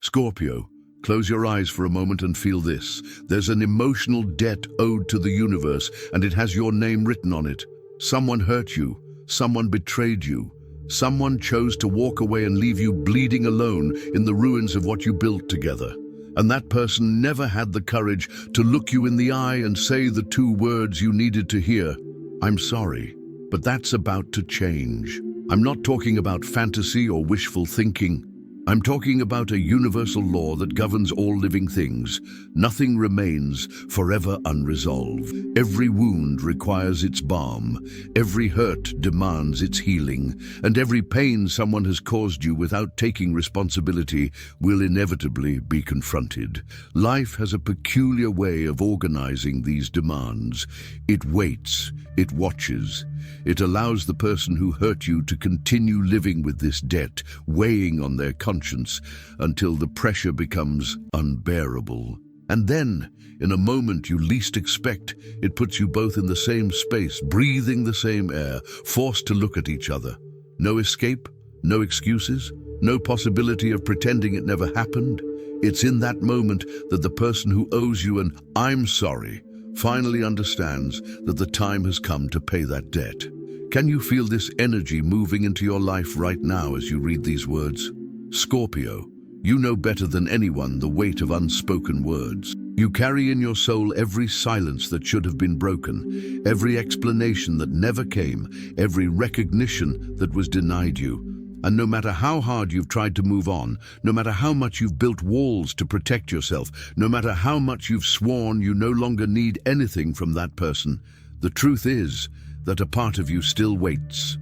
Scorpio, close your eyes for a moment and feel this. There's an emotional debt owed to the universe, and it has your name written on it. Someone hurt you, someone betrayed you, someone chose to walk away and leave you bleeding alone in the ruins of what you built together. And that person never had the courage to look you in the eye and say the two words you needed to hear. I'm sorry, but that's about to change. I'm not talking about fantasy or wishful thinking. I'm talking about a universal law that governs all living things. Nothing remains forever unresolved. Every wound requires its balm. Every hurt demands its healing. And every pain someone has caused you without taking responsibility will inevitably be confronted. Life has a peculiar way of organizing these demands. It waits. It watches. It allows the person who hurt you to continue living with this debt, weighing on their conscience until the pressure becomes unbearable. And then, in a moment you least expect, it puts you both in the same space, breathing the same air, forced to look at each other. No escape, no excuses, no possibility of pretending it never happened. It's in that moment that the person who owes you an "I'm sorry" finally understands that the time has come to pay that debt. Can you feel this energy moving into your life right now as you read these words? Scorpio, you know better than anyone the weight of unspoken words. You carry in your soul every silence that should have been broken, every explanation that never came, every recognition that was denied you. And no matter how hard you've tried to move on, no matter how much you've built walls to protect yourself, no matter how much you've sworn you no longer need anything from that person, the truth is that a part of you still waits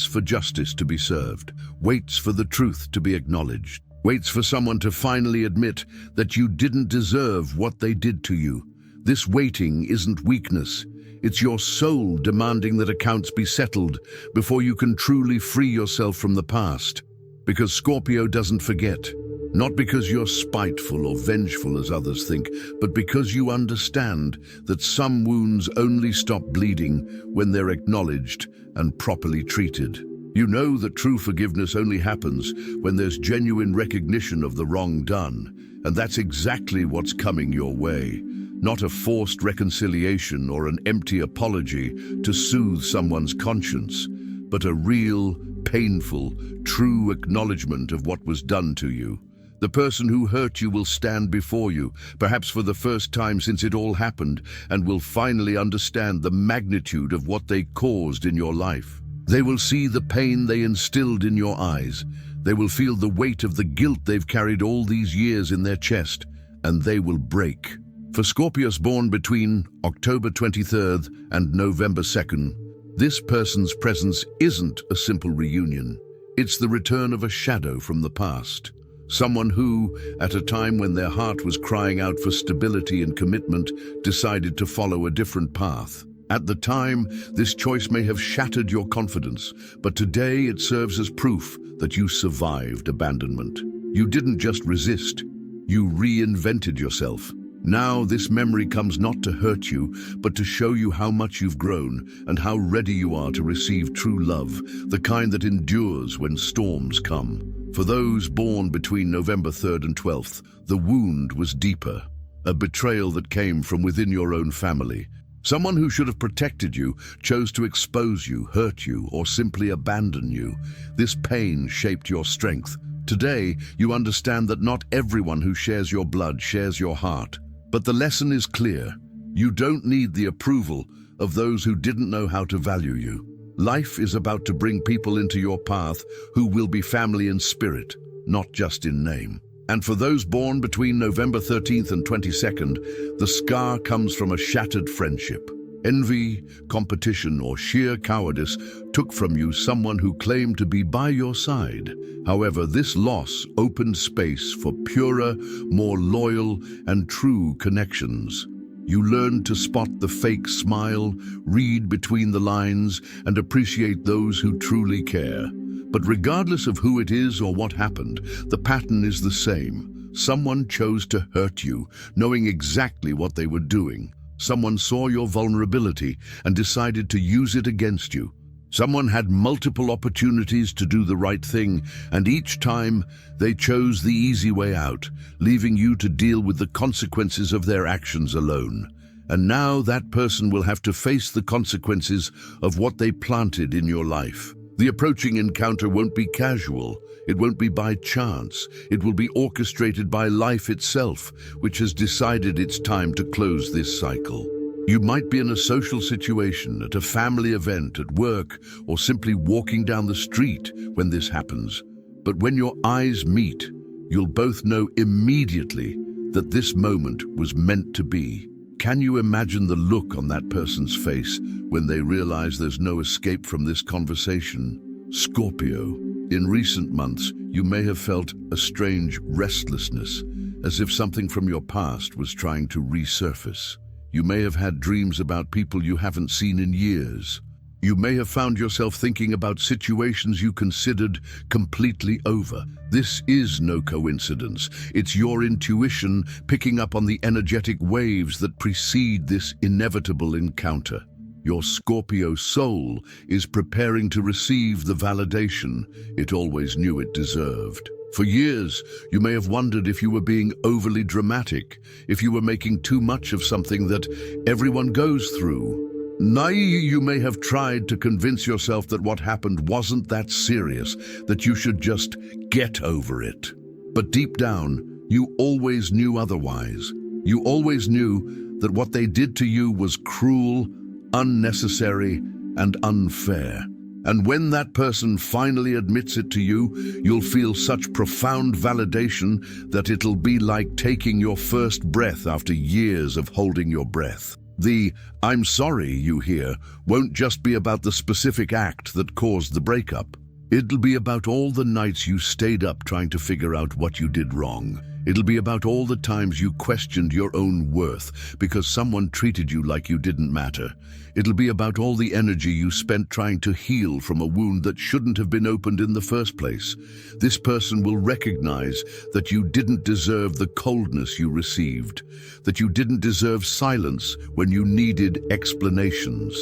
for justice to be served, waits for the truth to be acknowledged, waits for someone to finally admit that you didn't deserve what they did to you. This waiting isn't weakness. It's your soul demanding that accounts be settled before you can truly free yourself from the past. Because Scorpio doesn't forget. Not because you're spiteful or vengeful as others think, but because you understand that some wounds only stop bleeding when they're acknowledged and properly treated. You know that true forgiveness only happens when there's genuine recognition of the wrong done, and that's exactly what's coming your way. Not a forced reconciliation or an empty apology to soothe someone's conscience, but a real, painful, true acknowledgement of what was done to you. The person who hurt you will stand before you, perhaps for the first time since it all happened, and will finally understand the magnitude of what they caused in your life. They will see the pain they instilled in your eyes. They will feel the weight of the guilt they've carried all these years in their chest, and they will break. For Scorpios born between October 23rd and November 2nd, this person's presence isn't a simple reunion. It's the return of a shadow from the past. Someone who, at a time when their heart was crying out for stability and commitment, decided to follow a different path. At the time, this choice may have shattered your confidence, but today it serves as proof that you survived abandonment. You didn't just resist, you reinvented yourself. Now this memory comes not to hurt you, but to show you how much you've grown and how ready you are to receive true love, the kind that endures when storms come. For those born between November 3rd and 12th, the wound was deeper, a betrayal that came from within your own family. Someone who should have protected you chose to expose you, hurt you, or simply abandon you. This pain shaped your strength. Today, you understand that not everyone who shares your blood shares your heart. But the lesson is clear. You don't need the approval of those who didn't know how to value you. Life is about to bring people into your path who will be family in spirit, not just in name. And for those born between November 13th and 22nd, the scar comes from a shattered friendship. Envy, competition, or sheer cowardice took from you someone who claimed to be by your side. However, this loss opened space for purer, more loyal, and true connections. You learned to spot the fake smile, read between the lines, and appreciate those who truly care. But regardless of who it is or what happened, the pattern is the same. Someone chose to hurt you, knowing exactly what they were doing. Someone saw your vulnerability and decided to use it against you. Someone had multiple opportunities to do the right thing, and each time they chose the easy way out, leaving you to deal with the consequences of their actions alone. And now that person will have to face the consequences of what they planted in your life. The approaching encounter won't be casual. It won't be by chance. It will be orchestrated by life itself, which has decided it's time to close this cycle. You might be in a social situation, at a family event, at work, or simply walking down the street when this happens. But when your eyes meet, you'll both know immediately that this moment was meant to be. Can you imagine the look on that person's face when they realize there's no escape from this conversation? Scorpio, in recent months, you may have felt a strange restlessness, as if something from your past was trying to resurface. You may have had dreams about people you haven't seen in years. You may have found yourself thinking about situations you considered completely over. This is no coincidence. It's your intuition picking up on the energetic waves that precede this inevitable encounter. Your Scorpio soul is preparing to receive the validation it always knew it deserved. For years, you may have wondered if you were being overly dramatic, if you were making too much of something that everyone goes through. You may have tried to convince yourself that what happened wasn't that serious, that you should just get over it. But deep down, you always knew otherwise. You always knew that what they did to you was cruel, unnecessary, and unfair. And when that person finally admits it to you, you'll feel such profound validation that it'll be like taking your first breath after years of holding your breath. The "I'm sorry" you hear won't just be about the specific act that caused the breakup. It'll be about all the nights you stayed up trying to figure out what you did wrong. It'll be about all the times you questioned your own worth because someone treated you like you didn't matter. It'll be about all the energy you spent trying to heal from a wound that shouldn't have been opened in the first place. This person will recognize that you didn't deserve the coldness you received, that you didn't deserve silence when you needed explanations,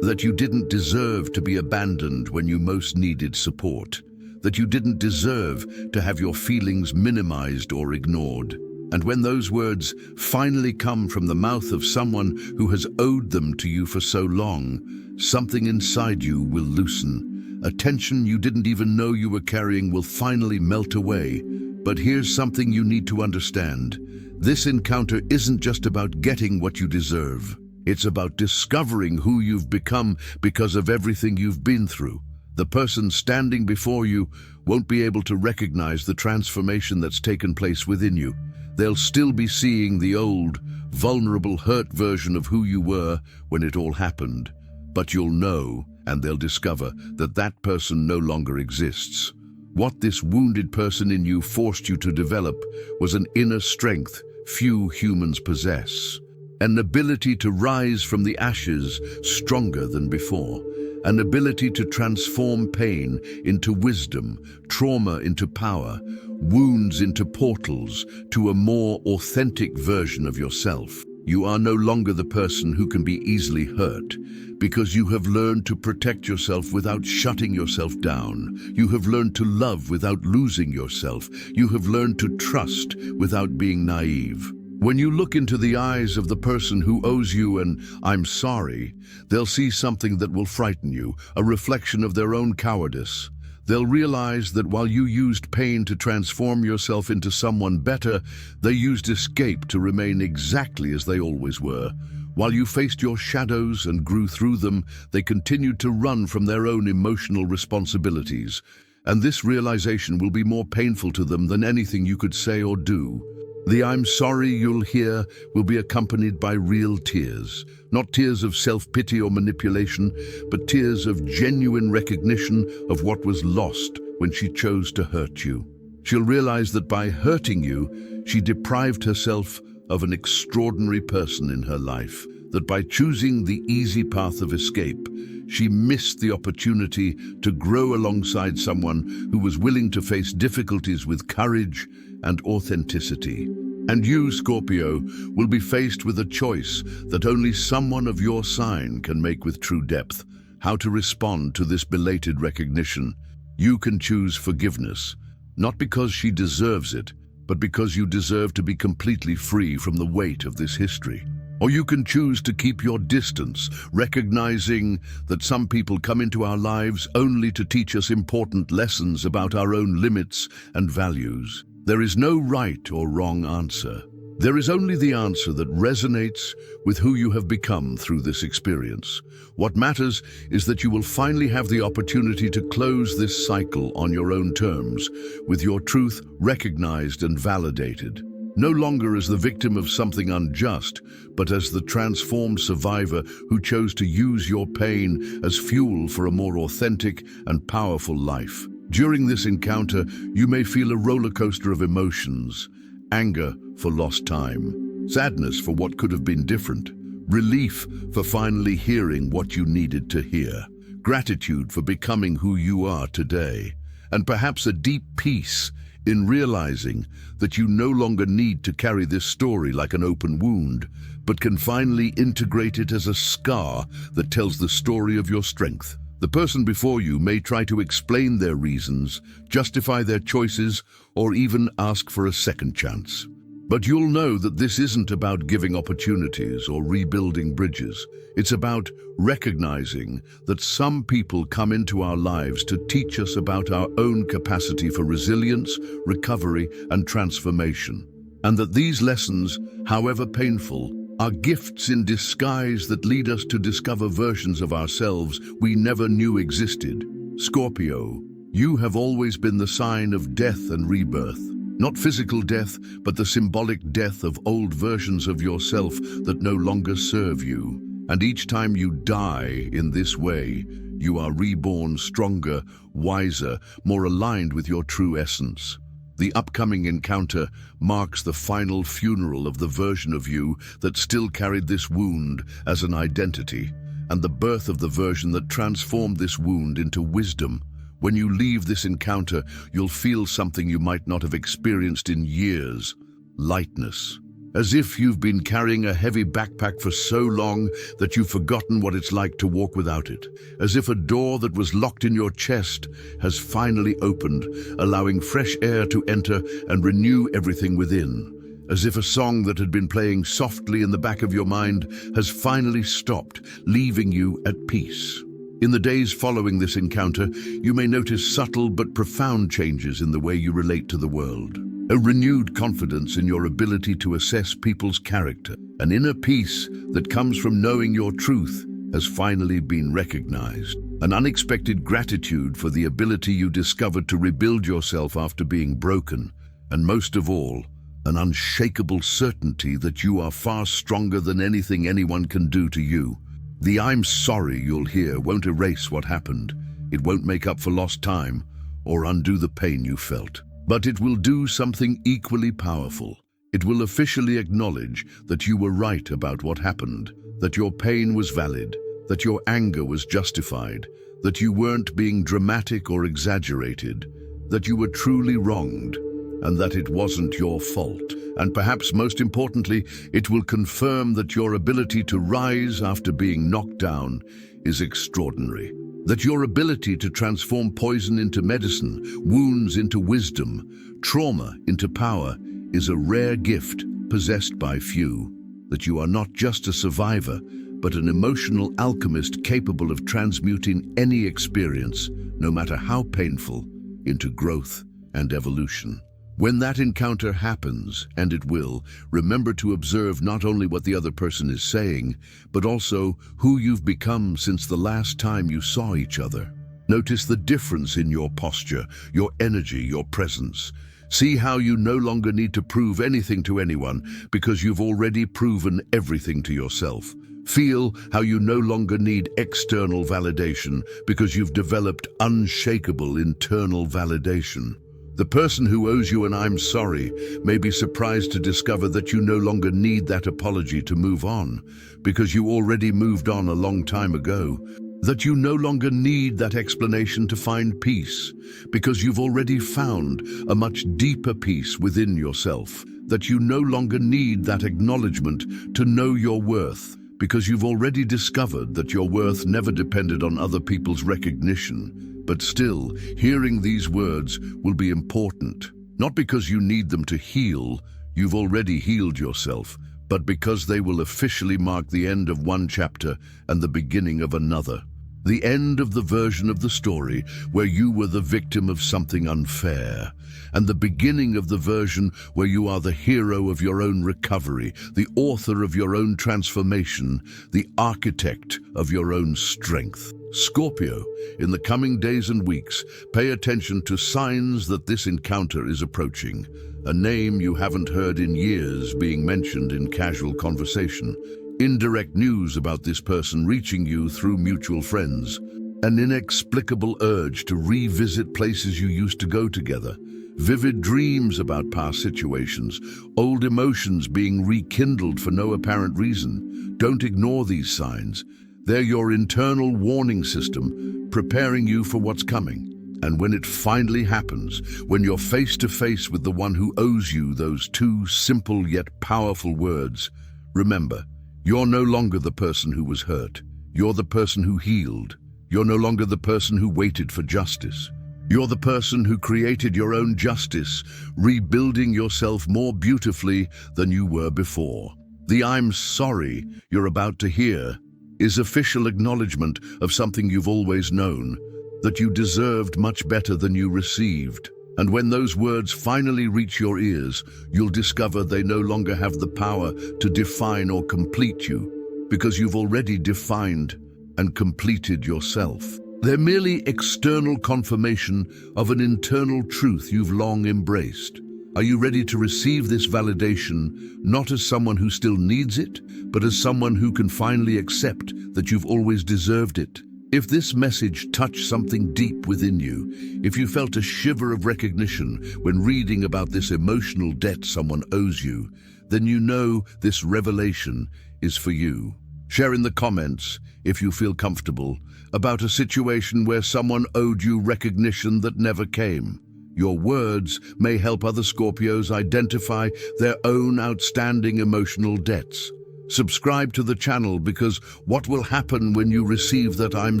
that you didn't deserve to be abandoned when you most needed support, that you didn't deserve to have your feelings minimized or ignored. And when those words finally come from the mouth of someone who has owed them to you for so long, something inside you will loosen. A tension you didn't even know you were carrying will finally melt away. But here's something you need to understand. This encounter isn't just about getting what you deserve. It's about discovering who you've become because of everything you've been through. The person standing before you won't be able to recognize the transformation that's taken place within you. They'll still be seeing the old, vulnerable, hurt version of who you were when it all happened. But you'll know, and they'll discover, that that person no longer exists. What this wounded person in you forced you to develop was an inner strength few humans possess. An ability to rise from the ashes stronger than before. An ability to transform pain into wisdom, trauma into power, wounds into portals to a more authentic version of yourself. You are no longer the person who can be easily hurt because you have learned to protect yourself without shutting yourself down. You have learned to love without losing yourself. You have learned to trust without being naive. When you look into the eyes of the person who owes you an "I'm sorry," they'll see something that will frighten you, a reflection of their own cowardice. They'll realize that while you used pain to transform yourself into someone better, they used escape to remain exactly as they always were. While you faced your shadows and grew through them, they continued to run from their own emotional responsibilities. And this realization will be more painful to them than anything you could say or do. The "I'm sorry" you'll hear will be accompanied by real tears. Not tears of self-pity or manipulation, but tears of genuine recognition of what was lost when she chose to hurt you. She'll realize that by hurting you, she deprived herself of an extraordinary person in her life, that by choosing the easy path of escape, she missed the opportunity to grow alongside someone who was willing to face difficulties with courage and authenticity. And you, Scorpio, will be faced with a choice that only someone of your sign can make with true depth. how to respond to this belated recognition. You can choose forgiveness, not because she deserves it, but because you deserve to be completely free from the weight of this history. Or you can choose to keep your distance, recognizing that some people come into our lives only to teach us important lessons about our own limits and values. There is no right or wrong answer. There is only the answer that resonates with who you have become through this experience. What matters is that you will finally have the opportunity to close this cycle on your own terms, with your truth recognized and validated. No longer as the victim of something unjust, but as the transformed survivor who chose to use your pain as fuel for a more authentic and powerful life. During this encounter, you may feel a roller coaster of emotions: anger for lost time, sadness for what could have been different, relief for finally hearing what you needed to hear, gratitude for becoming who you are today, and perhaps a deep peace in realizing that you no longer need to carry this story like an open wound, but can finally integrate it as a scar that tells the story of your strength. The person before you may try to explain their reasons, justify their choices, or even ask for a second chance. But you'll know that this isn't about giving opportunities or rebuilding bridges. It's about recognizing that some people come into our lives to teach us about our own capacity for resilience, recovery, and transformation. And that these lessons, however painful, are gifts in disguise that lead us to discover versions of ourselves we never knew existed. Scorpio, you have always been the sign of death and rebirth. Not physical death, but the symbolic death of old versions of yourself that no longer serve you. And each time you die in this way, you are reborn stronger, wiser, more aligned with your true essence. The upcoming encounter marks the final funeral of the version of you that still carried this wound as an identity, and the birth of the version that transformed this wound into wisdom. When you leave this encounter, you'll feel something you might not have experienced in years: lightness. As if you've been carrying a heavy backpack for so long that you've forgotten what it's like to walk without it. As if a door that was locked in your chest has finally opened, allowing fresh air to enter and renew everything within. As if a song that had been playing softly in the back of your mind has finally stopped, leaving you at peace. In the days following this encounter, you may notice subtle but profound changes in the way you relate to the world. A renewed confidence in your ability to assess people's character. An inner peace that comes from knowing your truth has finally been recognized. An unexpected gratitude for the ability you discovered to rebuild yourself after being broken. And most of all, an unshakable certainty that you are far stronger than anything anyone can do to you. The "I'm sorry" you'll hear won't erase what happened. It won't make up for lost time or undo the pain you felt. But it will do something equally powerful. It will officially acknowledge that you were right about what happened, that your pain was valid, that your anger was justified, that you weren't being dramatic or exaggerated, that you were truly wronged, and that it wasn't your fault. And perhaps most importantly, it will confirm that your ability to rise after being knocked down is extraordinary. That your ability to transform poison into medicine, wounds into wisdom, trauma into power is a rare gift possessed by few. That you are not just a survivor, but an emotional alchemist capable of transmuting any experience, no matter how painful, into growth and evolution. When that encounter happens, and it will, remember to observe not only what the other person is saying, but also who you've become since the last time you saw each other. Notice the difference in your posture, your energy, your presence. See how you no longer need to prove anything to anyone because you've already proven everything to yourself. Feel how you no longer need external validation because you've developed unshakable internal validation. The person who owes you an "I'm sorry" may be surprised to discover that you no longer need that apology to move on, because you already moved on a long time ago. That you no longer need that explanation to find peace, because you've already found a much deeper peace within yourself. That you no longer need that acknowledgement to know your worth, because you've already discovered that your worth never depended on other people's recognition. But still, hearing these words will be important, not because you need them to heal, you've already healed yourself, but because they will officially mark the end of one chapter and the beginning of another. The end of the version of the story where you were the victim of something unfair, and the beginning of the version where you are the hero of your own recovery, the author of your own transformation, the architect of your own strength. Scorpio, in the coming days and weeks, pay attention to signs that this encounter is approaching. A name you haven't heard in years being mentioned in casual conversation. Indirect news about this person reaching you through mutual friends. An inexplicable urge to revisit places you used to go together. Vivid dreams about past situations. Old emotions being rekindled for no apparent reason. Don't ignore these signs. They're your internal warning system, preparing you for what's coming. And when it finally happens, when you're face to face with the one who owes you those two simple yet powerful words, remember, you're no longer the person who was hurt. You're the person who healed. You're no longer the person who waited for justice. You're the person who created your own justice, rebuilding yourself more beautifully than you were before. The "I'm sorry" you're about to hear is official acknowledgement of something you've always known, that you deserved much better than you received. And when those words finally reach your ears, you'll discover they no longer have the power to define or complete you, because you've already defined and completed yourself. They're merely external confirmation of an internal truth you've long embraced. Are you ready to receive this validation, not as someone who still needs it, but as someone who can finally accept that you've always deserved it? If this message touched something deep within you, if you felt a shiver of recognition when reading about this emotional debt someone owes you, then you know this revelation is for you. Share in the comments, if you feel comfortable, about a situation where someone owed you recognition that never came. Your words may help other Scorpios identify their own outstanding emotional debts. Subscribe to the channel, because what will happen when you receive that "I'm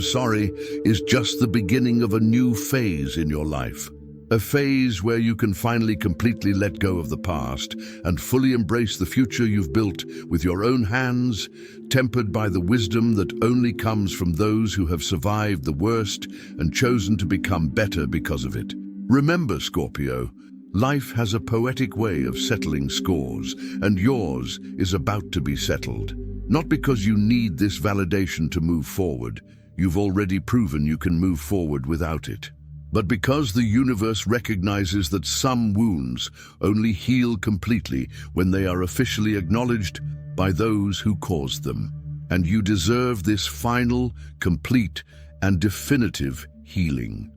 sorry" is just the beginning of a new phase in your life. A phase where you can finally completely let go of the past and fully embrace the future you've built with your own hands, tempered by the wisdom that only comes from those who have survived the worst and chosen to become better because of it. Remember, Scorpio, life has a poetic way of settling scores, and yours is about to be settled. Not because you need this validation to move forward, you've already proven you can move forward without it, but because the universe recognizes that some wounds only heal completely when they are officially acknowledged by those who caused them. And you deserve this final, complete, and definitive healing.